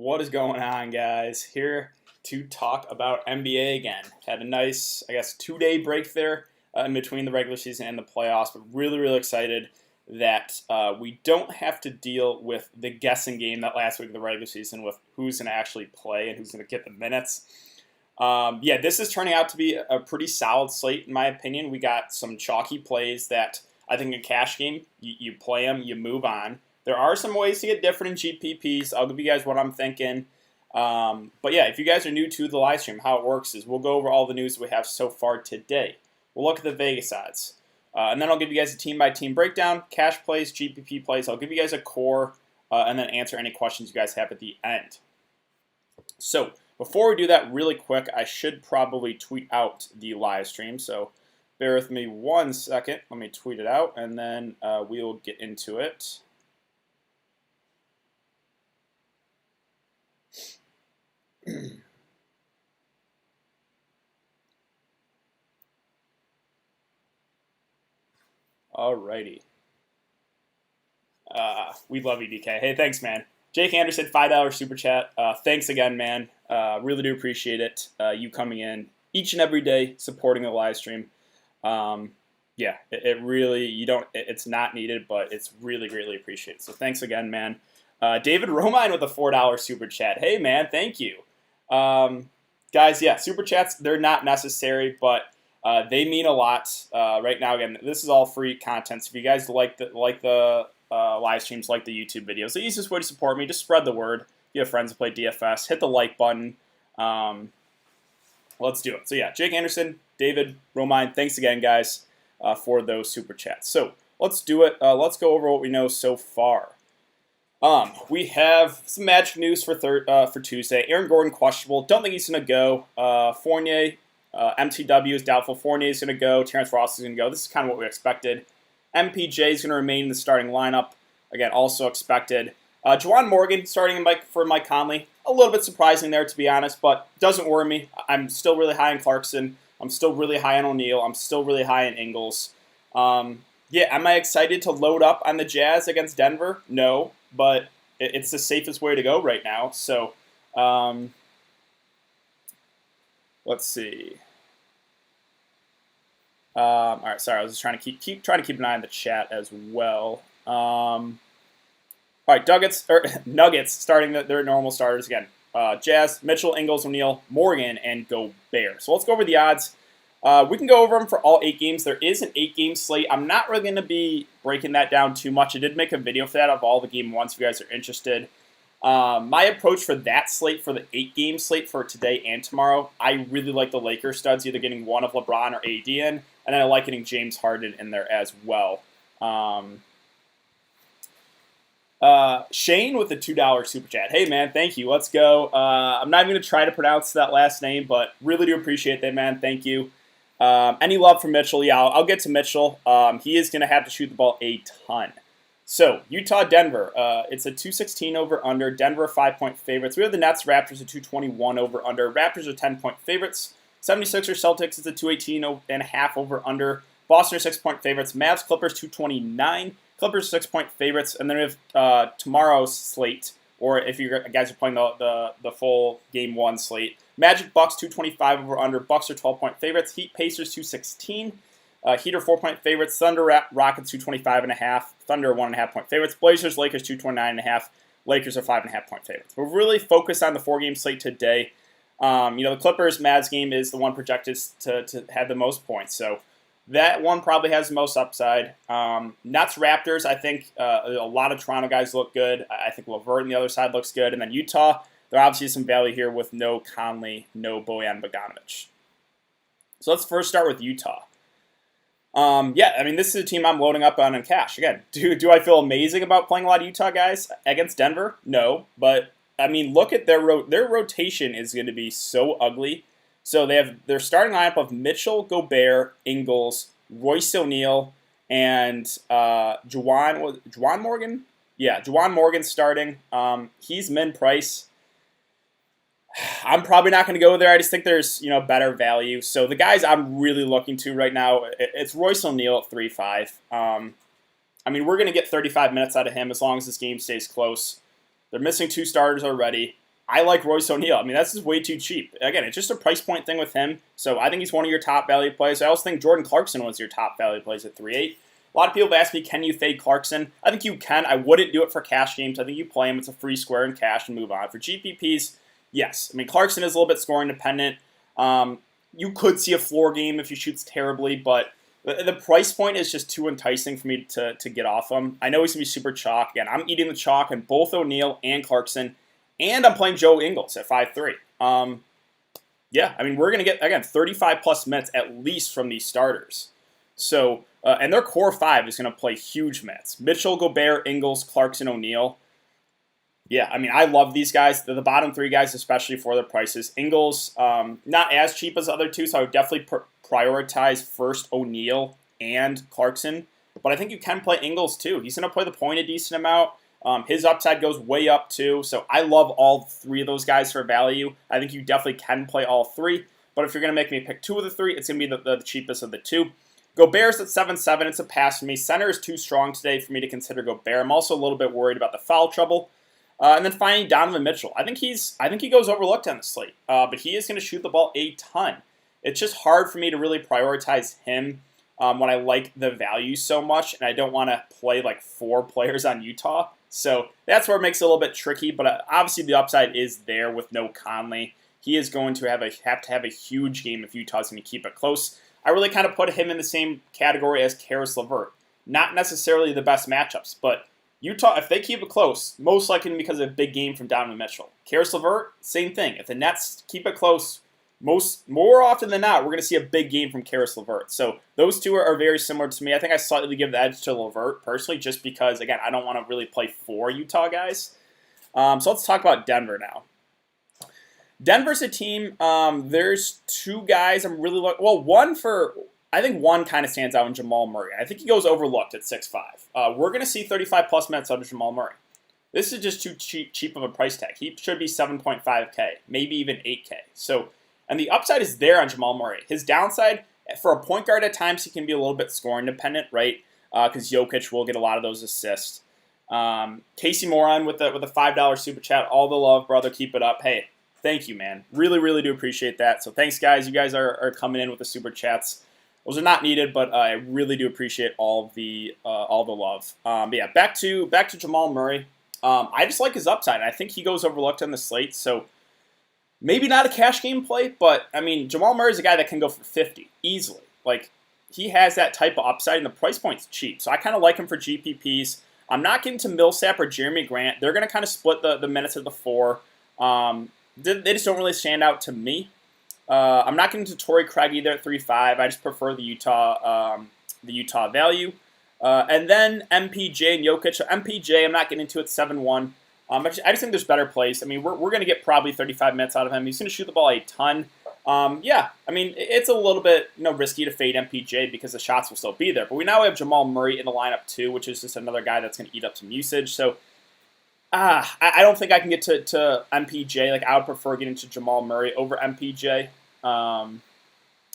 What is going on, guys? Here to talk about NBA again. Had a nice, 2-day break there in between the regular season and the playoffs, but really excited that we don't have to deal with the guessing game that last week of the regular season with who's going to actually play and who's going to get the minutes. This is turning out to be a pretty solid slate, in my opinion. We got some chalky plays that I think in a cash game, you play them, you move on. There are some ways to get different in GPPs. I'll give you guys what I'm thinking. If you guys are new to the live stream, how it works is we'll go over all the news we have so far today. We'll look at the Vegas odds. And then I'll give you guys a team-by-team breakdown, cash plays, GPP plays. I'll give you guys a core and then answer any questions you guys have at the end. So before we do that, really quick, I should probably tweet out the live stream. So bear with me 1 second. Let me tweet it out, and then we'll get into it. Alrighty. We love you, DK. Hey, thanks, man. Jake Anderson, $5 super chat. Thanks again, man. Really do appreciate it. You coming in each and every day, supporting the live stream. It really, it's not needed, but it's really greatly appreciated. So thanks again, man. David Romine with a $4 super chat. Hey, man, thank you. Guys, super chats, they're not necessary, but they mean a lot right now. Again, this is all free content, so if you guys like the live streams, like the YouTube videos, the easiest way to support me, just spread the word. If you have friends that play DFS, hit the like button. Let's do it. So Jake Anderson, David Romine, thanks again, guys, for those super chats. So let's do it. Let's go over what we know so far. We have some Magic news for Tuesday. Aaron Gordon questionable. Don't think he's going to go. Fournier, MTW is doubtful. Fournier is going to go. Terrence Ross is going to go. This is kind of what we expected. MPJ is going to remain in the starting lineup. Again, also expected. JUWAN Morgan starting for Mike Conley. A little bit surprising there, to be honest, but doesn't worry me. I'm still really high on CLARKSON. I'm still really high on O'Neal. I'm still really high on Ingles. Am I excited to load up on the Jazz against Denver? No. But it's the safest way to go right now. So, let's see. All right, sorry, I was just trying to keep an eye on the chat as well. All right, Nuggets starting their normal starters again. Jazz, Mitchell, Ingles, O'Neal, Morgan, and Gobert. So let's go over the odds. We can go over them for all 8 games. There is an 8-game slate. I'm not really going to be breaking that down too much. I did make a video for that of all the game ones if you guys are interested. My approach for that slate, for the 8-game slate for today and tomorrow, I really like the Lakers studs, either getting one of LeBron or AD in, and I like getting James Harden in there as well. Shane with the $2 super chat. Hey, man, thank you. Let's go. I'm not even going to try to pronounce that last name, but really do appreciate that, man. Thank you. Any love for Mitchell? Yeah, I'll get to Mitchell. He is going to have to shoot the ball a ton. So, Utah-Denver. It's a 216 over-under. Denver 5-point favorites. We have the Nets-Raptors at 221 over-under. Raptors are 10-point favorites. 76ers-Celtics is a 218.5 over-under. Boston are 6-point favorites. Mavs-Clippers 229. Clippers 6-point favorites. And then we have tomorrow's slate, or if you guys are playing the full Game 1 slate. Magic Bucks 225 over under. Bucks are 12-point favorites. Heat Pacers 216. Heat are 4-point favorites. Thunder Rockets 225.5. Thunder are 1.5-point favorites. Blazers Lakers 229.5. Lakers are 5.5-point favorites. We're really focused on the 4-game slate today. The Clippers Mavs game is the one projected to have the most points. So that one probably has the most upside. Nuts Raptors, I think a lot of Toronto guys look good. I think LeVert on the other side looks good. And then Utah, there obviously is some value here with no Conley, no Bojan Bogdanovic. So let's first start with Utah. This is a team I'm loading up on in cash. Again, do I feel amazing about playing a lot of Utah guys against Denver? No. But, look at their rotation is going to be so ugly. So they have their starting lineup of Mitchell, Gobert, Ingles, Royce O'Neal, and JUWAN Morgan? Yeah, JUWAN Morgan starting. He's min price. I'm probably not going to go there. I just think there's better value. So the guys I'm really looking to right now, it's Royce O'Neal at 3.5. We're going to get 35 minutes out of him as long as this game stays close. They're missing 2 starters already. I like Royce O'Neal. I mean, that's just way too cheap. Again, it's just a price point thing with him. So I think he's one of your top value plays. I also think Jordan Clarkson was your top value plays at 3.8. A lot of people have asked me, can you fade Clarkson? I think you can. I wouldn't do it for cash games. I think you play him. It's a free square in cash and move on. For GPPs, yes. I mean, Clarkson is a little bit scoring dependent. You could see a floor game if he shoots terribly, but the price point is just too enticing for me to get off him. I know he's going to be super chalk. Again, I'm eating the chalk on both O'Neal and Clarkson, and I'm playing Joe Ingles at 5.3. Yeah, I mean, we're going to get, again, 35-plus minutes at least from these starters. So, and their core five is going to play huge minutes. Mitchell, Gobert, Ingles, Clarkson, O'Neal. Yeah, I mean, I love these guys. They're the bottom three guys, especially for their prices. Ingles, not as cheap as the other two, so I would definitely prioritize first O'Neal and Clarkson. But I think you can play Ingles, too. He's going to play the point a decent amount. His upside goes way up, too. So I love all three of those guys for value. I think you definitely can play all three. But if you're going to make me pick two of the three, it's going to be the cheapest of the two. Gobert's at 7.7. It's a pass for me. Center is too strong today for me to consider Gobert. I'm also a little bit worried about the foul trouble. And then finally, Donovan Mitchell. I think he goes overlooked on the slate, but he is going to shoot the ball a ton. It's just hard for me to really prioritize him when I like the value so much, and I don't want to play like 4 players on Utah. So that's where it makes it a little bit tricky. But obviously, the upside is there with no Conley. He is going to have to have a huge game if Utah's going to keep it close. I really kind of put him in the same category as Karis LeVert. Not necessarily the best matchups, but Utah, if they keep it close, most likely because of a big game from Donovan Mitchell. Karis LeVert, same thing. If the Nets keep it close, more often than not, we're going to see a big game from Karis LeVert. So those two are very similar to me. I think I slightly give the edge to LeVert personally, just because, again, I don't want to really play 4 Utah guys. So let's talk about Denver now. Denver's a team. There's 2 guys I'm really I think one kind of stands out in Jamal Murray. I think he goes overlooked at 6.5. We're going to see 35-plus minutes out of Jamal Murray. This is just too cheap of a price tag. He should be 7.5K, maybe even 8K. So, and the upside is there on Jamal Murray. His downside, for a point guard at times, he can be a little bit scoring dependent, right? Because Jokic will get a lot of those assists. Casey Moran with the $5 super chat. All the love, brother. Keep it up. Hey, thank you, man. Really, really do appreciate that. So thanks, guys. You guys are coming in with the super chats. Those are not needed, but I really do appreciate all the love. But yeah, back to Jamal Murray. I just like his upside. I think he goes overlooked on the slate, so maybe not a cash game play, but I mean, Jamal Murray is a guy that can go for 50 easily. Like, he has that type of upside, and the price point's cheap. So I kind of like him for GPPs. I'm not getting to Millsap or Jeremy Grant. They're going to kind of split the minutes of the 4. They just don't really stand out to me. I'm not getting to Torrey Craig either at 3.5. I just prefer the Utah value. And then MPJ and Jokic. So MPJ, I'm not getting into it 7.1. I just think there's better plays. I mean, we're going to get probably 35 minutes out of him. He's going to shoot the ball a ton. Yeah, I mean, it's a little bit risky to fade MPJ because the shots will still be there. But we now have Jamal Murray in the lineup too, which is just another guy that's going to eat up some usage. So I don't think I can get to MPJ. Like, I would prefer getting to Jamal Murray over MPJ. And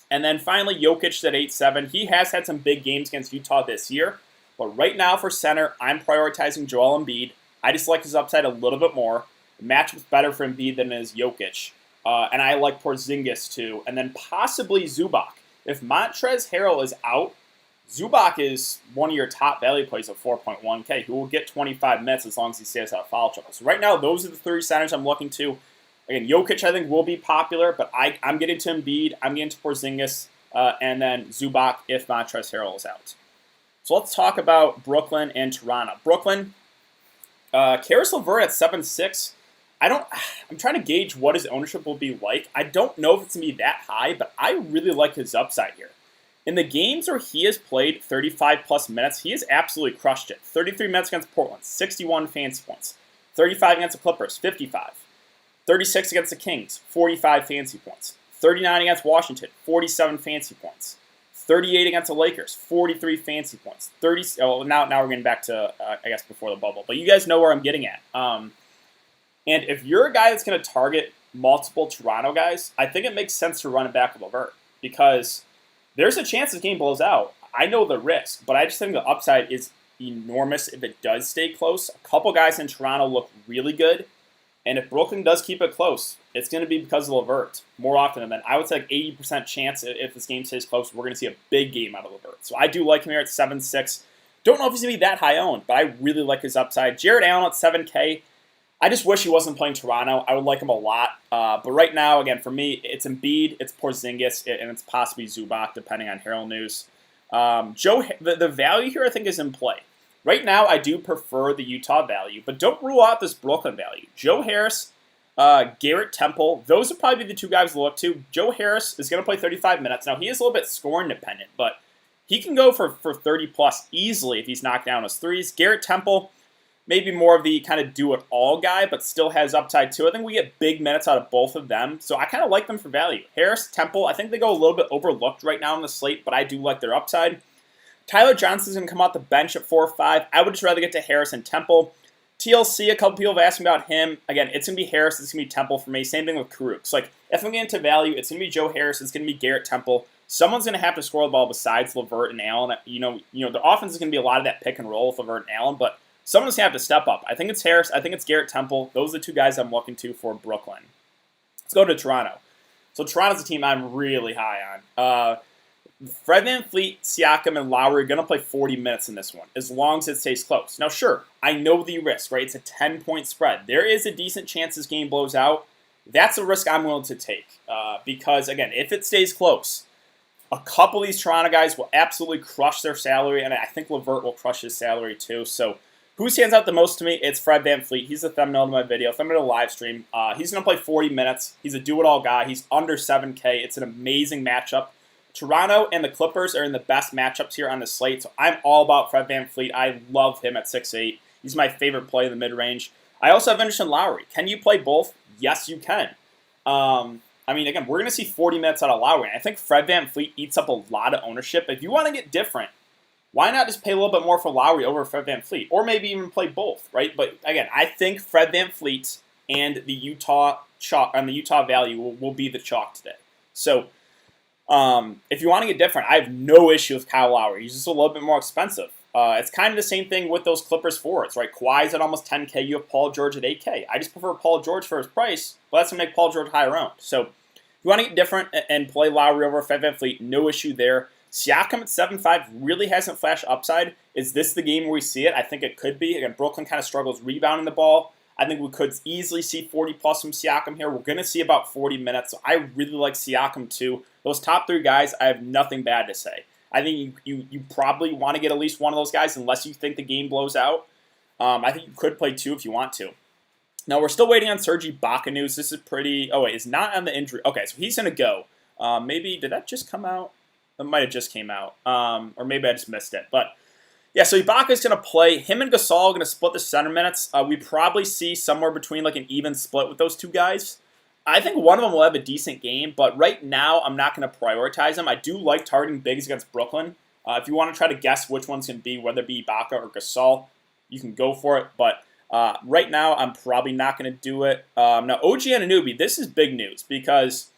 then finally, Jokic at 8.7. He has had some big games against Utah this year. But right now for center, I'm prioritizing Joel Embiid. I just like his upside a little bit more. The matchup's better for Embiid than it is Jokic. And I like Porzingis too. And then possibly Zubac. If Montrezl Harrell is out, Zubac is one of your top value plays at 4.1K, who will get 25 minutes as long as he stays out of foul trouble. So right now, those are the 3 centers I'm looking to. Again, Jokic, I think, will be popular, but I'm getting to Embiid, I'm getting to Porzingis, and then Zubac if Montrezl Harrell is out. So let's talk about Brooklyn and Toronto. Brooklyn, Karis LeVert at 7.6. I'm trying to gauge what his ownership will be like. I don't know if it's going to be that high, but I really like his upside here. In the games where he has played 35-plus minutes, he has absolutely crushed it. 33 minutes against Portland, 61 fantasy points. 35 against the Clippers, 55. 36 against the Kings, 45 fantasy points. 39 against Washington, 47 fantasy points. 38 against the Lakers, 43 fantasy points. Now we're getting back to, I guess, before the bubble. But you guys know where I'm getting at. And if you're a guy that's going to target multiple Toronto guys, I think it makes sense to run it back with LeVert. Because there's a chance this game blows out. I know the risk, but I just think the upside is enormous if it does stay close. A couple guys in Toronto look really good. And if Brooklyn does keep it close, it's going to be because of LeVert more often than not. I would say like 80% chance if this game stays close, we're going to see a big game out of LeVert. So I do like him here at 7-6. Don't know if he's going to be that high owned, but I really like his upside. Jared Allen at 7K. I just wish he wasn't playing Toronto. I would like him a lot. But right now, again, for me, it's Embiid, it's Porzingis, and it's possibly Zubac, depending on Herald News. The value here, I think, is in play. Right now, I do prefer the Utah value, but don't rule out this Brooklyn value. Joe Harris, Garrett Temple, those would probably be the two guys to look to. Joe Harris is going to play 35 minutes. Now, he is a little bit scoring dependent, but he can go for 30-plus easily if he's knocked down his threes. Garrett Temple, maybe more of the kind of do-it-all guy, but still has upside too. I think we get big minutes out of both of them, so I kind of like them for value. Harris, Temple, I think they go a little bit overlooked right now on the slate, but I do like their upside. Tyler Johnson's going to come off the bench at 4 or 5. I would just rather get to Harris and Temple. TLC, a couple people have asked me about him. Again, it's going to be Harris, it's going to be Temple for me. Same thing with Karuk. So, like, if I'm getting to value, it's going to be Joe Harris, it's going to be Garrett Temple. Someone's going to have to score the ball besides LeVert and Allen. You know, the offense is going to be a lot of that pick and roll with LeVert and Allen, but someone's going to have to step up. I think it's Harris. I think it's Garrett Temple. Those are the two guys I'm looking to for Brooklyn. Let's go to Toronto. So Toronto's a team I'm really high on. Fred VanVleet, Siakam, and Lowry are going to play 40 minutes in this one, as long as it stays close. Now, sure, I know the risk, right? It's a 10-point spread. There is a decent chance this game blows out. That's a risk I'm willing to take because, again, if it stays close, a couple of these Toronto guys will absolutely crush their salary, and I think LeVert will crush his salary too. So who stands out the most to me? It's Fred VanVleet. He's the thumbnail of my video. Thumbnail live stream. He's going to play 40 minutes. He's a do-it-all guy. He's under 7K. It's an amazing matchup. Toronto and the Clippers are in the best matchups here on the slate, so I'm all about Fred VanVleet. I love him at 6'8". He's my favorite play in the mid-range. I also have interest in Lowry. Can you play both? Yes, you can. I mean, again, we're going to see 40 minutes out of Lowry. I think Fred VanVleet eats up a lot of ownership. If you want to get different, why not just pay a little bit more for Lowry over Fred VanVleet? Or maybe even play both, right? But again, I think Fred VanVleet and the Utah chalk and the Utah value will be the chalk today. So if you want to get different, I have no issue with Kyle Lowry. He's just a little bit more expensive. It's kind of the same thing with those Clippers forwards, right? Kawhi's at almost 10K. You have Paul George at 8K. I just prefer Paul George for his price, but that's going to make Paul George higher owned. So if you want to get different and play Lowry over Fred VanVleet, no issue there. Siakam at 7.5 really hasn't flashed upside. Is this the game where we see it? I think it could be. Again, Brooklyn kind of struggles rebounding the ball. I think we could easily see 40-plus from Siakam here. We're going to see about 40 minutes, so I really like Siakam too. Those top three guys, I have nothing bad to say. I think you probably want to get at least one of those guys unless you think the game blows out. I think you could play two if you want to. Now, we're still waiting on Serge Ibaka news. This is pretty... Oh, wait, it's not on the injury. Okay, so he's going to go. Maybe... Did that just come out? That might have just came out. Or maybe I just missed it. But, yeah, so Ibaka's going to play. Him and Gasol are going to split the center minutes. We probably see somewhere between like an even split with those two guys. I think one of them will have a decent game, but right now I'm not going to prioritize them. I do like targeting bigs against Brooklyn. If you want to try to guess which one's going to be, whether it be Ibaka or Gasol, you can go for it. But right now I'm probably not going to do it. Now, OG Anunoby, this is big news because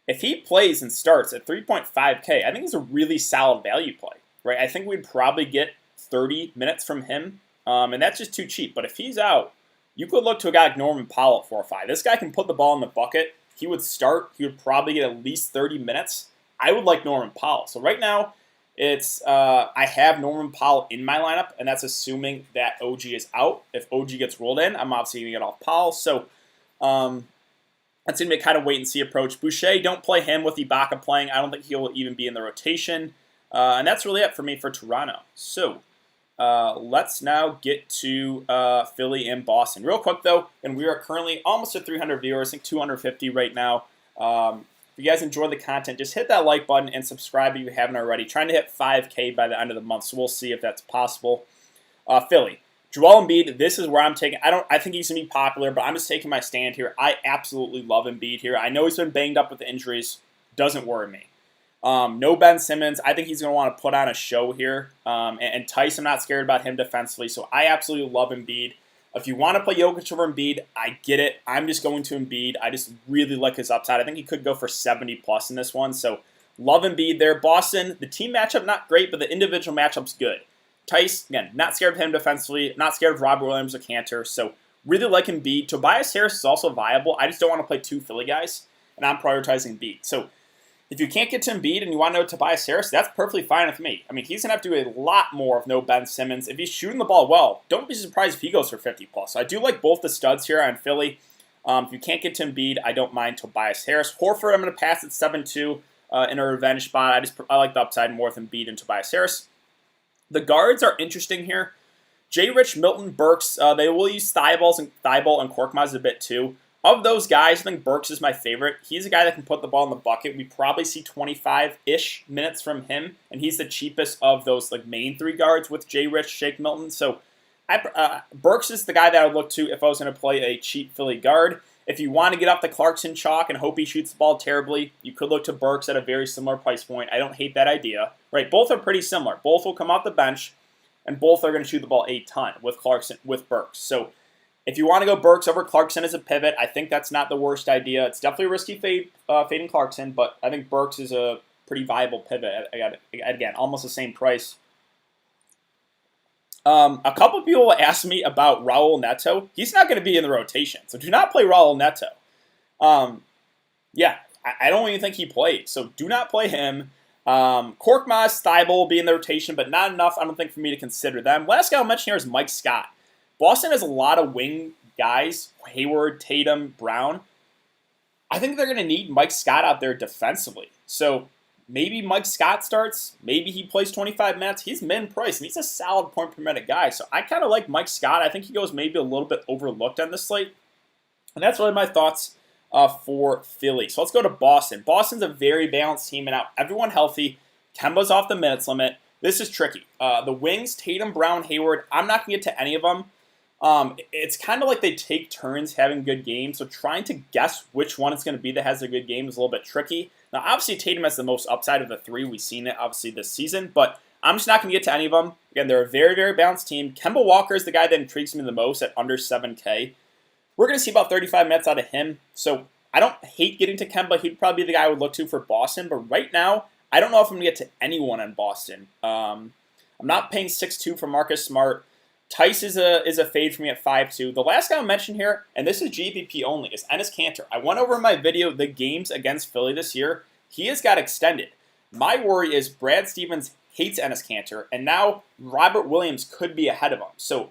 if he plays and starts at 3.5K, I think it's a really solid value play. Right? I think we'd probably get 30 minutes from him, and that's just too cheap. But if he's out, you could look to a guy like Norman Powell at 4 or 5. This guy can put the ball in the bucket. He would start. He would probably get at least 30 minutes. I would like Norman Powell. So right now, it's I have Norman Powell in my lineup, and that's assuming that OG is out. If OG gets rolled in, I'm obviously going to get off Powell. So that's going to be a kind of wait-and-see approach. Boucher, don't play him with Ibaka playing. I don't think he'll even be in the rotation. And that's really it for me for Toronto. So let's now get to Philly and Boston. Real quick, though, and we are currently almost at 300 viewers, I think 250 right now. If you guys enjoy the content, just hit that like button and subscribe if you haven't already. Trying to hit 5K by the end of the month, so we'll see if that's possible. Philly. Joel Embiid, this is where I'm taking. I think he's going to be popular, but I'm just taking my stand here. I absolutely love Embiid here. I know he's been banged up with the injuries. Doesn't worry me. No Ben Simmons. I think he's going to want to put on a show here. And Tice, I'm not scared about him defensively. So I absolutely love Embiid. If you want to play Jokic over Embiid, I get it. I'm just going to Embiid. I just really like his upside. I think he could go for 70-plus in this one. So love Embiid there. Boston, the team matchup, not great, but the individual matchup's good. Tice, again, not scared of him defensively. Not scared of Robert Williams or Cantor. So Really like Embiid. Tobias Harris is also viable. I just don't want to play 2 Philly guys, and I'm prioritizing Embiid. So if you can't get to Embiid and you want to know Tobias Harris, that's perfectly fine with me. I mean, he's going to have to do a lot more with no Ben Simmons. If he's shooting the ball well, don't be surprised if he goes for 50+. So I do like both the studs here on Philly. If you can't get to Embiid, I don't mind Tobias Harris. Horford, I'm going to pass at 7-2 in a revenge spot. I like the upside more with Embiid and Tobias Harris. The guards are interesting here. J. Rich, Milton, Burks, they will use Thibault and Korkmaz a bit too. Of those guys, I think Burks is my favorite. He's a guy that can put the ball in the bucket. We probably see 25-ish minutes from him, and he's the cheapest of those like main 3 guards with J. Rich, Shake Milton. So Burks is the guy that I would look to if I was going to play a cheap Philly guard. If you want to get off the Clarkson chalk and hope he shoots the ball terribly, you could look to Burks at a very similar price point. I don't hate that idea. Right? Both are pretty similar. Both will come off the bench, and both are going to shoot the ball a ton with Burks. So if you want to go Burks over Clarkson as a pivot, I think that's not the worst idea. It's definitely a risky fading Clarkson, but I think Burks is a pretty viable pivot. Again, almost the same price. A couple of people asked me about Raul Neto. He's not going to be in the rotation, so do not play Raul Neto. Yeah, I don't even think he played, so do not play him. Korkmaz, Thibault will be in the rotation, but not enough, I don't think, for me to consider them. Last guy I'll mention here is Mike Scott. Boston has a lot of wing guys, Hayward, Tatum, Brown. I think they're going to need Mike Scott out there defensively. So maybe Mike Scott starts. Maybe he plays 25 minutes. He's min-price, and he's a solid point-per-minute guy. So I kind of like Mike Scott. I think he goes maybe a little bit overlooked on this slate. And that's really my thoughts for Philly. So let's go to Boston. Boston's a very balanced team, and now everyone healthy. Kemba's off the minutes limit. This is tricky. The wings, Tatum, Brown, Hayward, I'm not going to get to any of them. It's kind of like they take turns having good games, so trying to guess which one it's going to be that has a good game is a little bit tricky. Now, obviously, Tatum has the most upside of the 3. We've seen it, obviously, this season, but I'm just not going to get to any of them. Again, they're a very, very balanced team. Kemba Walker is the guy that intrigues me the most at under 7K. We're going to see about 35 minutes out of him, so I don't hate getting to Kemba. He'd probably be the guy I would look to for Boston, but right now, I don't know if I'm going to get to anyone in Boston. I'm not paying 6-2 for Marcus Smart. Tice is a fade for me at 5-2. The last guy I'll mention here, and this is GPP only, is Enes Kanter. I went over in my video the games against Philly this year. He has got extended. My worry is Brad Stevens hates Enes Kanter, and now Robert Williams could be ahead of him. So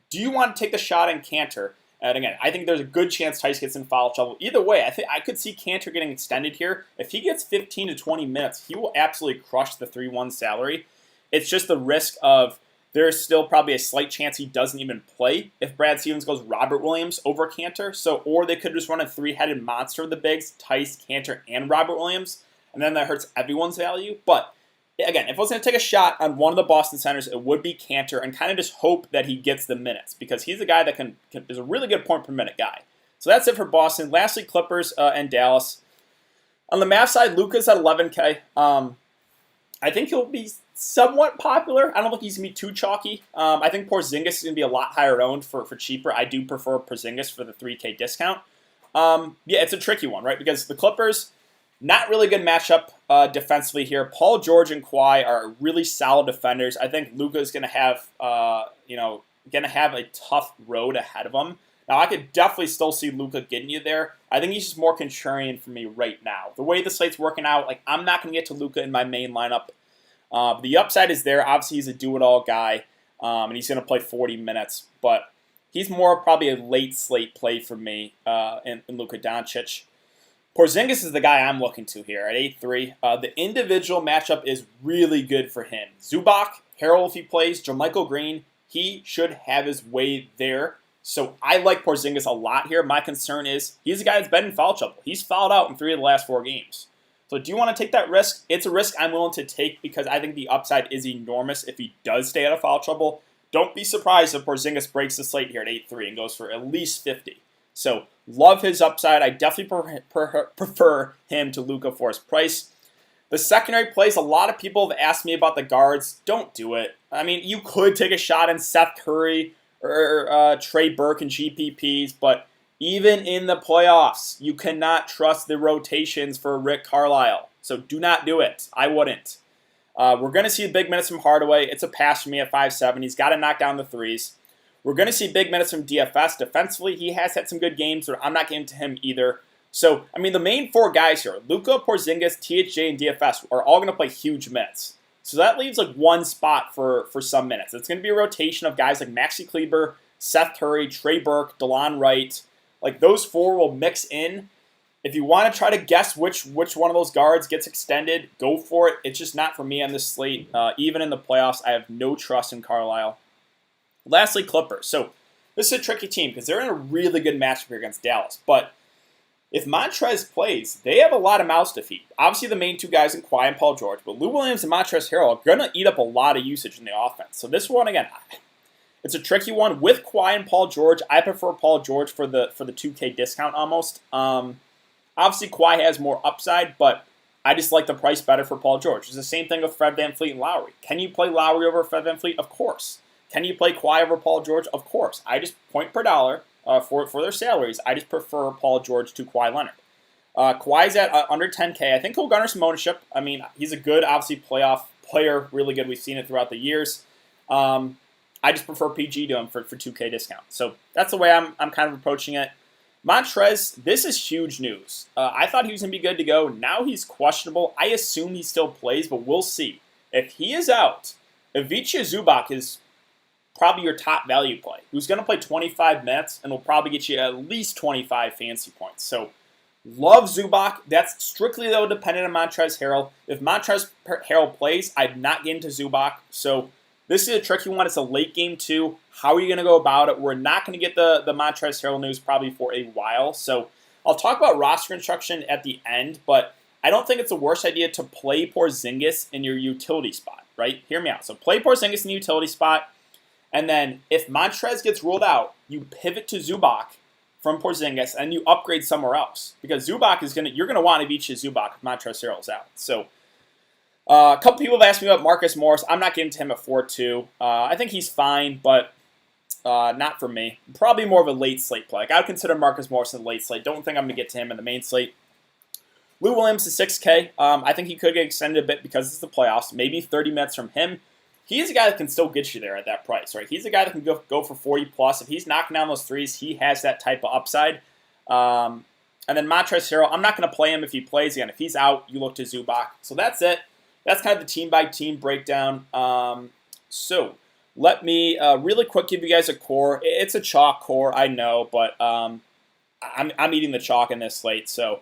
do you want to take the shot on Kanter? And again, I think there's a good chance Tice gets in foul trouble. Either way, I think I could see Kanter getting extended here. If he gets 15 to 20 minutes, he will absolutely crush the 3-1 salary. It's just the risk of there's still probably a slight chance he doesn't even play if Brad Stevens goes Robert Williams over Kanter. So, or they could just run a 3-headed monster of the bigs, Tice, Kanter, and Robert Williams, and then that hurts everyone's value. But again, if I was going to take a shot on one of the Boston centers, it would be Kanter, and kind of just hope that he gets the minutes because he's a guy that is a really good point per minute guy. So that's it for Boston. Lastly, Clippers and Dallas. On the Mavs side, Luka's at 11K. I think he'll be somewhat popular. I don't think he's going to be too chalky. I think Porzingis is going to be a lot higher owned for cheaper. I do prefer Porzingis for the 3K discount. Yeah, it's a tricky one, right? Because the Clippers, not really good matchup defensively here. Paul George and Kawhi are really solid defenders. I think Luka is going to have, going to have a tough road ahead of him. Now, I could definitely still see Luka getting you there. I think he's just more contrarian for me right now. The way the slate's working out, like I'm not going to get to Luka in my main lineup. The upside is there. Obviously, he's a do-it-all guy, and he's going to play 40 minutes. But he's more probably a late slate play for me in Luka Doncic. Porzingis is the guy I'm looking to here at 8-3. The individual matchup is really good for him. Zubac, Harrell if he plays, JaMychal Green, he should have his way there. So I like Porzingis a lot here. My concern is he's a guy that's been in foul trouble. He's fouled out in 3 of the last 4 games. So do you want to take that risk? It's a risk I'm willing to take because I think the upside is enormous if he does stay out of foul trouble. Don't be surprised if Porzingis breaks the slate here at 8-3 and goes for at least 50. So love his upside. I definitely prefer him to Luka for his price. The secondary plays, a lot of people have asked me about the guards. Don't do it. I mean, you could take a shot in Seth Curry or Trey Burke and GPPs, but even in the playoffs, you cannot trust the rotations for Rick Carlisle. So do not do it. I wouldn't. We're going to see big minutes from Hardaway. It's a pass for me at 5-7. He's got to knock down the threes. We're going to see big minutes from DFS. Defensively, he has had some good games, but I'm not getting to him either. So, I mean, the main four guys here, Luka, Porzingis, THJ, and DFS, are all going to play huge minutes. So that leaves like one spot for some minutes. It's going to be a rotation of guys like Maxi Kleber, Seth Curry, Trey Burke, DeLon Wright. Like those four will mix in. If you want to try to guess which one of those guards gets extended, go for it. It's just not for me on this slate. Even in the playoffs, I have no trust in Carlisle. Lastly, Clippers. So this is a tricky team because they're in a really good matchup here against Dallas. But if Montrezl plays, they have a lot of mouths to feed. Obviously, the main two guys in Kawhi and Paul George, but Lou Williams and Montrezl Harrell are going to eat up a lot of usage in the offense. So this one, again, it's a tricky one. With Kawhi and Paul George, I prefer Paul George for the 2K discount almost. Obviously, Kawhi has more upside, but I just like the price better for Paul George. It's the same thing with Fred VanVleet and Lowry. Can you play Lowry over Fred VanVleet? Of course. Can you play Kawhi over Paul George? Of course. I just point per dollar for their salaries. I just prefer Paul George to Kawhi Leonard. Kawhi's at under 10K. I think he'll garner some ownership. I mean, he's a good, obviously, playoff player. Really good. We've seen it throughout the years. I just prefer PG to him for 2K discount. So that's the way I'm kind of approaching it. Montrezl, this is huge news. I thought he was going to be good to go. Now he's questionable. I assume he still plays, but we'll see. If he is out, Ivica Zubac is probably your top value play, who's going to play 25 minutes and will probably get you at least 25 fantasy points. So love Zubac. That's strictly, though, dependent on Montrezl Harrell. If Montrezl Harrell plays, I'd not get into Zubac. So this is a tricky one. It's a late game, too. How are you going to go about it? We're not going to get the Montrezl Harrell news probably for a while. So I'll talk about roster construction at the end, but I don't think it's the worst idea to play Porzingis in your utility spot, right? Hear me out. So play Porzingis in the utility spot, and then if Montrezl gets ruled out, you pivot to Zubac from Porzingis, and you upgrade somewhere else. Because Zubac is you're going to want Ivica Zubac if Montrezl Harrell's out. So a couple people have asked me about Marcus Morris. I'm not getting to him at 4-2. I think he's fine, but not for me. Probably more of a late slate play. Like, I would consider Marcus Morris in the late slate. Don't think I'm going to get to him in the main slate. Lou Williams is 6K. I think he could get extended a bit because it's the playoffs. Maybe 30 minutes from him. He's a guy that can still get you there at that price, right? He's a guy that can go for 40 plus. If he's knocking down those threes, he has that type of upside. And then Montrezl Harrell, I'm not going to play him if he plays. Again, if he's out, you look to Zubac. So that's it. That's kind of the team-by-team breakdown. So let me really quick give you guys a core. It's a chalk core, I know, but I'm eating the chalk in this slate. So,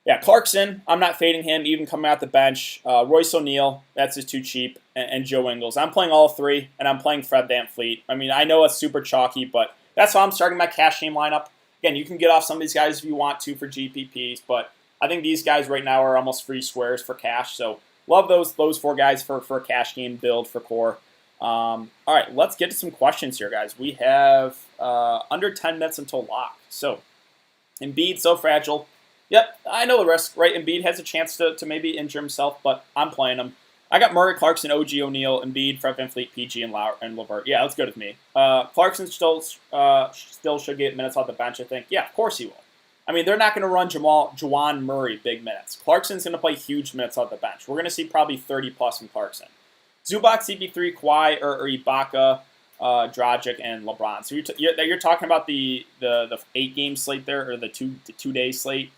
yeah, Clarkson, I'm not fading him, even coming out the bench. Royce O'Neal, that's just too cheap, and Joe Ingles. I'm playing all three, and I'm playing Fred VanVleet. I mean, I know it's super chalky, but that's how I'm starting my cash game lineup. Again, you can get off some of these guys if you want to for GPPs, but I think these guys right now are almost free squares for cash, so love those four guys for a cash game build for core. All right, let's get to some questions here, guys. We have under 10 minutes until lock. So, Embiid, so fragile. Yep, I know the risk, right? Embiid has a chance to maybe injure himself, but I'm playing him. I got Murray, Clarkson, OG, O'Neal, Embiid, Fred VanVleet, PG, and LeVert. Yeah, that's good with me. Clarkson still should get minutes off the bench, I think. Yeah, of course he will. I mean, they're not going to run JUWAN Murray big minutes. Clarkson's going to play huge minutes off the bench. We're going to see probably 30-plus from Clarkson. Zubac, CP3, Kawhi, or Ibaka, Dragic, and LeBron. So you're talking about the 8-game slate there, or the two-day slate.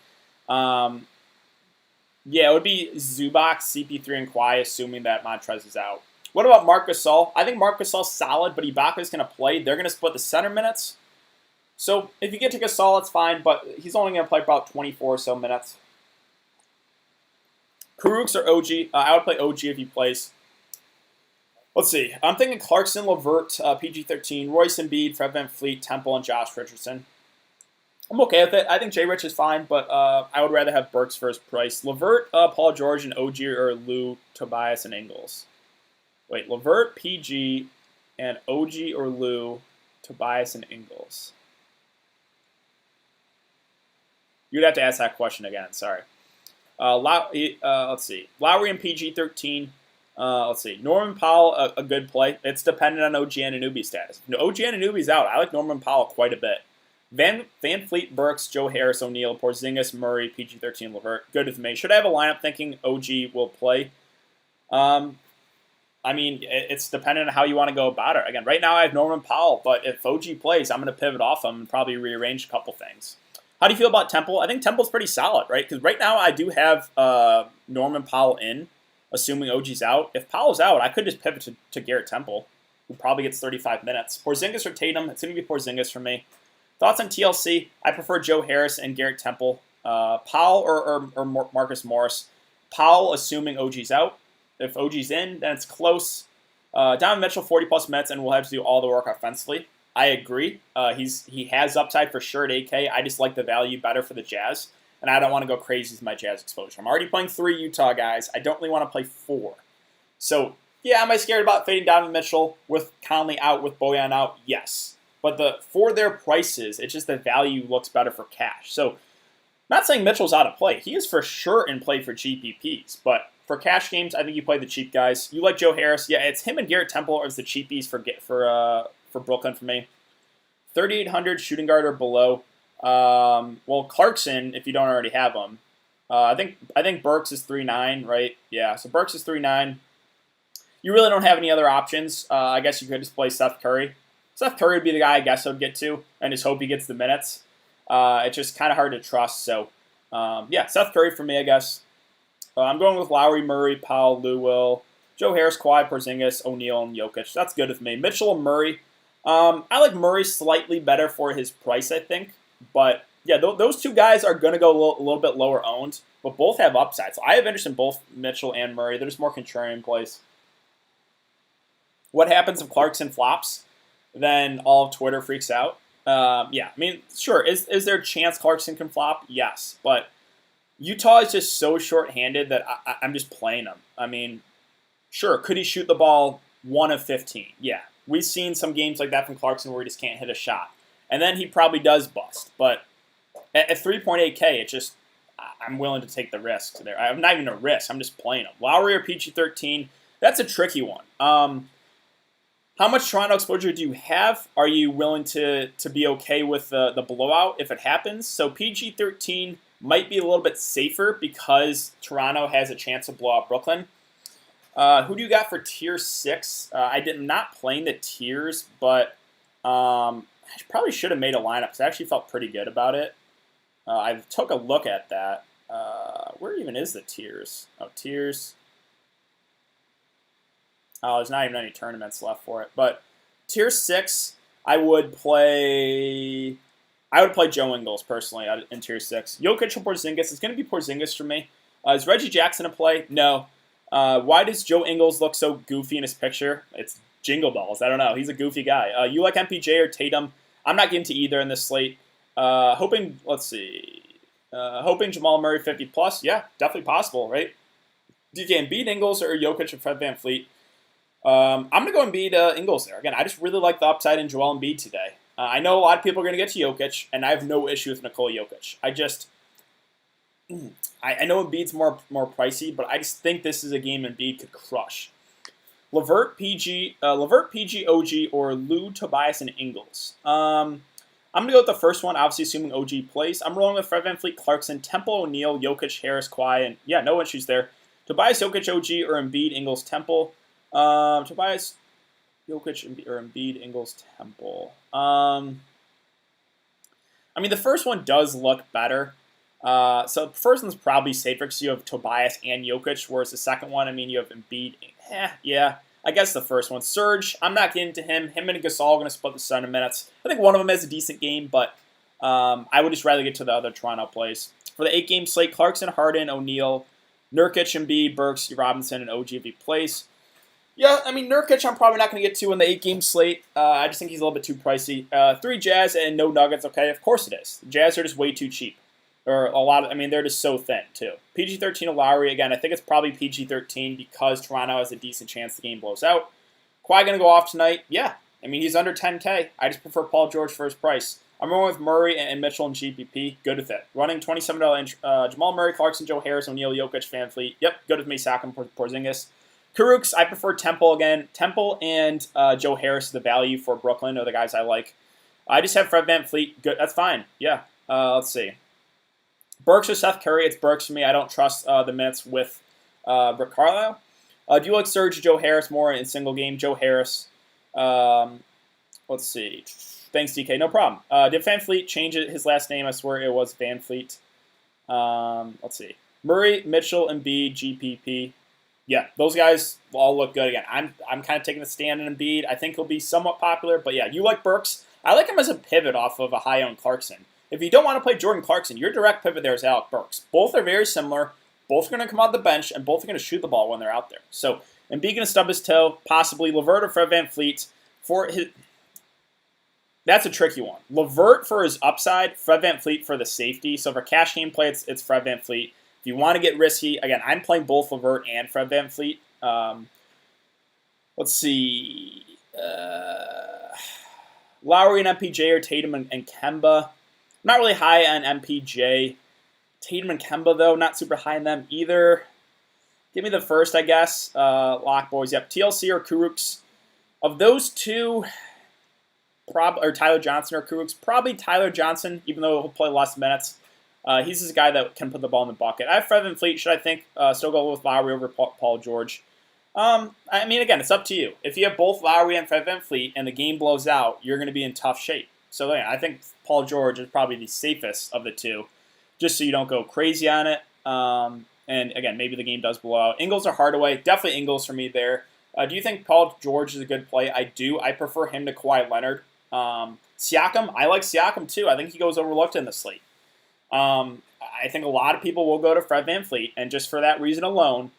Yeah, it would be Zubac, CP3, and Kawhi, assuming that Montrezl is out. What about Marc Gasol? I think Marc Gasol's solid, but Ibaka's going to play. They're going to split the center minutes. So if you get to Gasol, it's fine, but he's only going to play about 24 or so minutes. Kurucs or OG? I would play OG if he plays. Let's see. I'm thinking Clarkson, LeVert, PG-13, Royce Embiid, Fred VanVleet, Temple, and Josh Richardson. I'm okay with it. I think J. Rich is fine, but I would rather have Burks for his price. LeVert, Paul George, and OG or Lou, Tobias, and Ingles. Wait, LeVert, PG, and OG or Lou, Tobias, and Ingles. You'd have to ask that question again. Sorry. Let's see. Lowry and PG-13. Let's see. Norman Powell, a good play. It's dependent on OG Anunoby status. If OG Anunoby's out, I like Norman Powell quite a bit. VanVleet, Burks, Joe Harris, O'Neal, Porzingis, Murray, PG-13, LeVert. Good with me. Should I have a lineup thinking OG will play? I mean, it's dependent on how you want to go about it. Again, right now I have Norman Powell, but if OG plays, I'm going to pivot off him and probably rearrange a couple things. How do you feel about Temple? I think Temple's pretty solid, right? Because right now I do have Norman Powell in, assuming OG's out. If Powell's out, I could just pivot to Garrett Temple, who probably gets 35 minutes. Porzingis or Tatum? It's going to be Porzingis for me. Thoughts on TLC? I prefer Joe Harris and Garrett Temple. Powell or Marcus Morris. Powell, assuming OG's out. If OG's in, then it's close. Donovan Mitchell, 40-plus minutes, and we'll have to do all the work offensively. I agree. He has upside for sure at 8K. I just like the value better for the Jazz, and I don't want to go crazy with my Jazz exposure. I'm already playing 3 Utah guys. I don't really want to play 4. So, yeah, am I scared about fading Donovan Mitchell with Conley out, with Bojan out? Yes. But for their prices, it's just the value looks better for cash. So, not saying Mitchell's out of play. He is for sure in play for GPPs, but for cash games, I think you play the cheap guys. You like Joe Harris. Yeah, it's him and Garrett Temple as the cheapies for Brooklyn for me. 3,800 shooting guard or below. Well, Clarkson, if you don't already have him. I think Burks is 3.9, right? Yeah, so Burks is 3.9. You really don't have any other options. I guess you could just play Seth Curry. Seth Curry would be the guy I guess I would get to and just hope he gets the minutes. It's just kind of hard to trust. So, yeah, Seth Curry for me, I guess. I'm going with Lowry, Murray, Powell, Lou Will, Joe Harris, Kawhi, Porzingis, O'Neal, and Jokic. That's good with me. Mitchell and Murray. I like Murray slightly better for his price, I think. But, yeah, those two guys are going to go a little bit lower owned, but both have upside. So I have interest in both Mitchell and Murray. They're just more contrarian plays. What happens if Clarkson flops? Then all of Twitter freaks out. Yeah, I mean, sure. Is there a chance Clarkson can flop? Yes, but Utah is just so short-handed that I'm just playing him. I mean, sure, could he shoot the ball 1 of 15? Yeah, we've seen some games like that from Clarkson where he just can't hit a shot, and then he probably does bust. But at 3.8K, it's just I'm willing to take the risk there. I'm not even a risk. I'm just playing him. Lowry or PG-13? That's a tricky one. How much Toronto exposure do you have? Are you willing to be okay with the blowout if it happens? So PG-13 might be a little bit safer because Toronto has a chance to blow out Brooklyn. Who do you got for Tier 6? I did not play the tiers, but I probably should have made a lineup because I actually felt pretty good about it. I took a look at that. Where even is the tiers? Oh, tiers. Oh, there's not even any tournaments left for it. But Tier 6, I would play Joe Ingles, personally, in Tier 6. Jokic or Porzingis. It's going to be Porzingis for me. Is Reggie Jackson a play? No. Why does Joe Ingles look so goofy in his picture? It's Jingle Balls. I don't know. He's a goofy guy. You like MPJ or Tatum? I'm not getting to either in this slate. Hoping Jamal Murray 50+. Yeah, definitely possible, right? Do you get Embiid, Ingles, or Jokic or Fred VanVleet? I'm going to go Embiid, Ingles there. Again, I just really like the upside in Joel Embiid today. I know a lot of people are going to get to Jokic, and I have no issue with Nikola Jokic. I know Embiid's more pricey, but I just think this is a game Embiid could crush. LeVert, PG, OG, or Lou, Tobias, and Ingles. I'm going to go with the first one, obviously assuming OG plays. I'm rolling with Fred VanVleet, Clarkson, Temple, O'Neal, Jokic, Harris, Kawhi, and yeah, no issues there. Tobias, Jokic, OG, or Embiid, Ingles, Temple. Tobias, Jokic, or Embiid, Ingles, Temple. I mean, the first one does look better. So the first one's probably safer because you have Tobias and Jokic, whereas the second one, I mean, you have Embiid. Yeah, I guess the first one. Serge, I'm not getting to him. Him and Gasol are going to split the 7 minutes. I think one of them has a decent game, but I would just rather get to the other Toronto plays. For the 8-game slate, Clarkson, Harden, O'Neal, Nurkic, Embiid, Burks, Robinson, and OG if he plays. Yeah, I mean, Nurkic I'm probably not going to get to in the 8-game slate. I just think he's a little bit too pricey. 3 Jazz and no Nuggets, okay, of course it is. The Jazz are just way too cheap. Or a lot of, I mean, they're just so thin, too. PG-13 to Lowry, again, I think it's probably PG-13 because Toronto has a decent chance the game blows out. Kawhi going to go off tonight? Yeah. I mean, he's under 10K. I just prefer Paul George for his price. I'm going with Murray and Mitchell and GPP. Good with it. Running $27 Jamal Murray, Clarkson, Joe Harris, O'Neal, Jokic, VanVleet. Yep, good with me. Siakam, Porzingis. Karuks, I prefer Temple again. Temple and Joe Harris, the value for Brooklyn, are the guys I like. I just have Fred VanVleet. Good, that's fine. Yeah. Let's see. Burks or Seth Curry? It's Burks for me. I don't trust the minutes with Rick Carlisle. Do you like Serge Joe Harris more in single game? Joe Harris. Let's see. Thanks, DK. No problem. Did Van Fleet change his last name? I swear it was Van Fleet. Let's see. Murray, Mitchell, Embiid, GPP. Yeah, those guys all look good again. I'm kind of taking a stand in Embiid. I think he'll be somewhat popular, but yeah, you like Burks. I like him as a pivot off of a high-owned Clarkson. If you don't want to play Jordan Clarkson, your direct pivot there is Alec Burks. Both are very similar. Both are going to come out the bench, and both are going to shoot the ball when they're out there. So Embiid going to stub his toe, possibly LeVert or Fred VanVleet for his. That's a tricky one. LeVert for his upside, Fred VanVleet for the safety. So for cash game play, it's Fred VanVleet. If you want to get risky, again, I'm playing both LeVert and Fred VanVleet. Let's see. Lowry and MPJ or Tatum and Kemba. Not really high on MPJ. Tatum and Kemba, though, not super high on them either. Give me the first, I guess. Lock boys. Yep, TLC or Kurucs. Of those two, or Tyler Johnson or Kurucs, probably Tyler Johnson, even though he'll play less minutes. He's this guy that can put the ball in the bucket. I have Fred VanVleet. Should I think still go with Lowry over Paul George? I mean, again, it's up to you. If you have both Lowry and Fred VanVleet and the game blows out, you're going to be in tough shape. So yeah, I think Paul George is probably the safest of the two, just so you don't go crazy on it. And again, maybe the game does blow out. Ingles or Hardaway, definitely Ingles for me there. Do you think Paul George is a good play? I do. I prefer him to Kawhi Leonard. Siakam, I like Siakam too. I think he goes overlooked in the slate. I think a lot of people will go to Fred VanVleet, and just for that reason alone,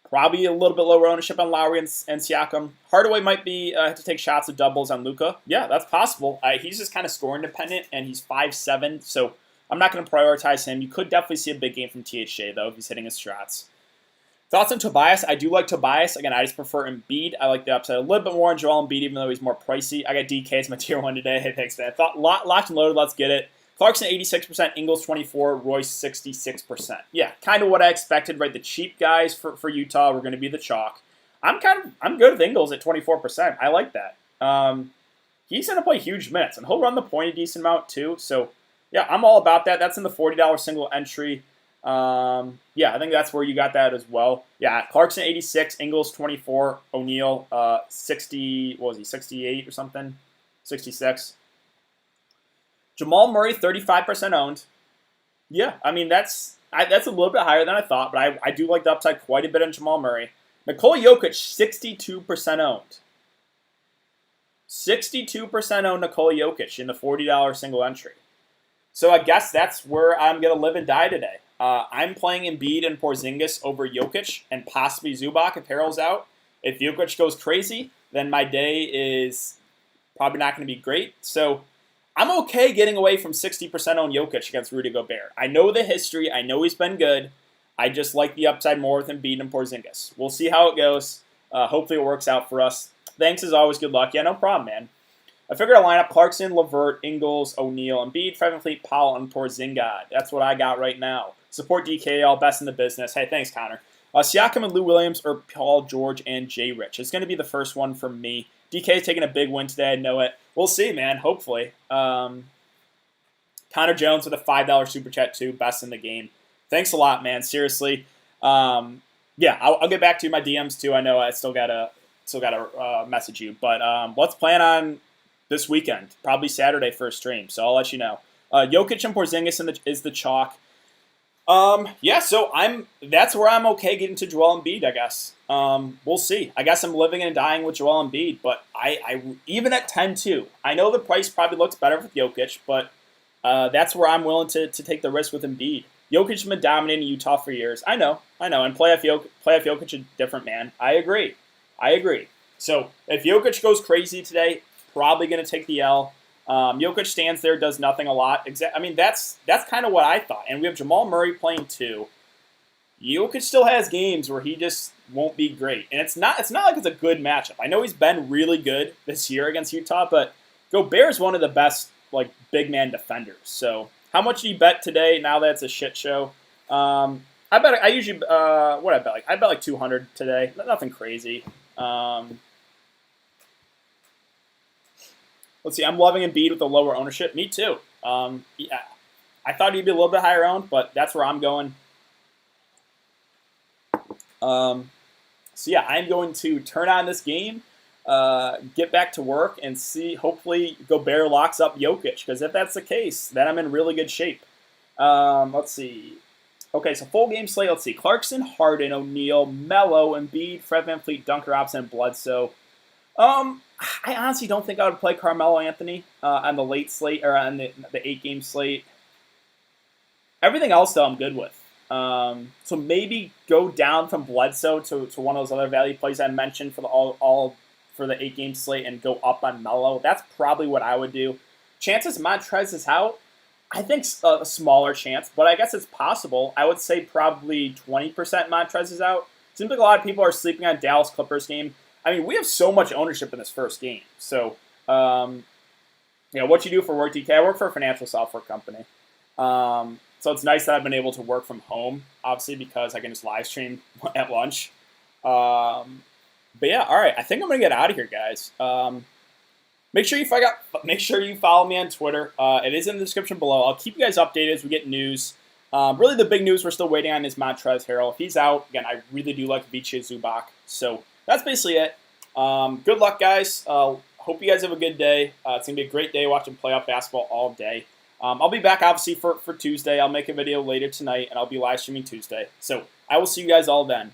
probably a little bit lower ownership on Lowry and Siakam. Hardaway might be have to take shots of doubles on Luka. Yeah, that's possible. He's just kind of scoring dependent, and he's 5'7", so I'm not going to prioritize him. You could definitely see a big game from THJ, though, if he's hitting his shots. Thoughts on Tobias? I do like Tobias. Again, I just prefer Embiid. I like the upside a little bit more on Joel Embiid, even though he's more pricey. I got DK as my tier 1 today. Hey, thanks, man. Locked and loaded. Let's get it. Clarkson 86%, Ingles 24%, Royce 66%. Yeah, kind of what I expected, right? The cheap guys for Utah were going to be the chalk. I'm good with Ingles at 24%. I like that. He's going to play huge minutes, and he'll run the point a decent amount too. So yeah, I'm all about that. That's in the $40 single entry. Yeah, I think that's where you got that as well. Yeah, Clarkson 86, Ingles 24, O'Neal 60. What was he? 68 or something? 66. Jamal Murray, 35% owned. Yeah, I mean, that's a little bit higher than I thought, but I do like the upside quite a bit on Jamal Murray. Nikola Jokic, 62% owned. 62% owned Nikola Jokic in the $40 single entry. So I guess that's where I'm going to live and die today. I'm playing Embiid and Porzingis over Jokic and possibly Zubac if Harrell's out. If Jokic goes crazy, then my day is probably not going to be great. So I'm okay getting away from 60% on Jokic against Rudy Gobert. I know the history. I know he's been good. I just like the upside more with Embiid and Porzingis. We'll see how it goes. Hopefully it works out for us. Thanks as always. Good luck. Yeah, no problem, man. I figured I'd line up Clarkson, LeVert, Ingles, O'Neal, Embiid, Fred VanVleet, Powell, and Porzingis. That's what I got right now. Support DK, all best in the business. Hey, thanks, Connor. Siakam and Lou Williams or Paul George and Jay Rich. It's going to be the first one for me. DK is taking a big win today. I know it. We'll see, man. Hopefully. Connor Jones with a $5 super chat too. Best in the game. Thanks a lot, man. Seriously. Yeah, I'll get back to my DMs too. I know I still gotta message you, but let's plan on this weekend. Probably Saturday for a stream. So I'll let you know. Jokic and Porzingis is the chalk. Yeah, so that's where I'm okay getting to Joel Embiid, I guess. We'll see. I guess I'm living and dying with Joel Embiid, but I even at 10-2, I know the price probably looks better with Jokic, but that's where I'm willing to take the risk with Embiid. Jokic has been dominating Utah for years. I know, and playoff Jokic a different man. I agree. So if Jokic goes crazy today, probably going to take the L. Jokic stands there, does nothing a lot. I mean, that's kind of what I thought. And we have Jamal Murray playing too. Jokic still has games where he just won't be great. And it's not like it's a good matchup. I know he's been really good this year against Utah, but Gobert's one of the best big man defenders. So how much do you bet today now that it's a shit show? I usually what I bet I bet like 200 today. Nothing crazy. Let's see, I'm loving Embiid with the lower ownership. Me too. Yeah, I thought he'd be a little bit higher owned, but that's where I'm going. So yeah, I'm going to turn on this game, get back to work, and see. Hopefully, Gobert locks up Jokic, because if that's the case, then I'm in really good shape. Let's see. Okay, so full game slate. Let's see. Clarkson, Harden, O'Neal, Melo, Embiid, Fred VanVleet, Duncan Robinson, and Bledsoe. I honestly don't think I would play Carmelo Anthony on the late slate or on the 8-game slate. Everything else, though, I'm good with. So maybe go down from Bledsoe to one of those other value plays I mentioned for the all for the 8-game slate and go up on Melo. That's probably what I would do. Chances Montrez is out. I think a smaller chance, but I guess it's possible. I would say probably 20% Montrez is out. Seems like a lot of people are sleeping on Dallas Clippers game. I mean, we have so much ownership in this first game. So, what you do for work, DK? I work for a financial software company. So it's nice that I've been able to work from home, obviously, because I can just live stream at lunch. But yeah, all right. I think I'm gonna get out of here, guys. Make sure you follow me on Twitter. It is in the description below. I'll keep you guys updated as we get news. Really, the big news we're still waiting on is Montrezl Harrell. If he's out, again, I really do like Vici Zubac. So that's basically it. Good luck, guys. Hope you guys have a good day. It's going to be a great day watching playoff basketball all day. I'll be back, obviously, for Tuesday. I'll make a video later tonight, and I'll be live streaming Tuesday. So I will see you guys all then.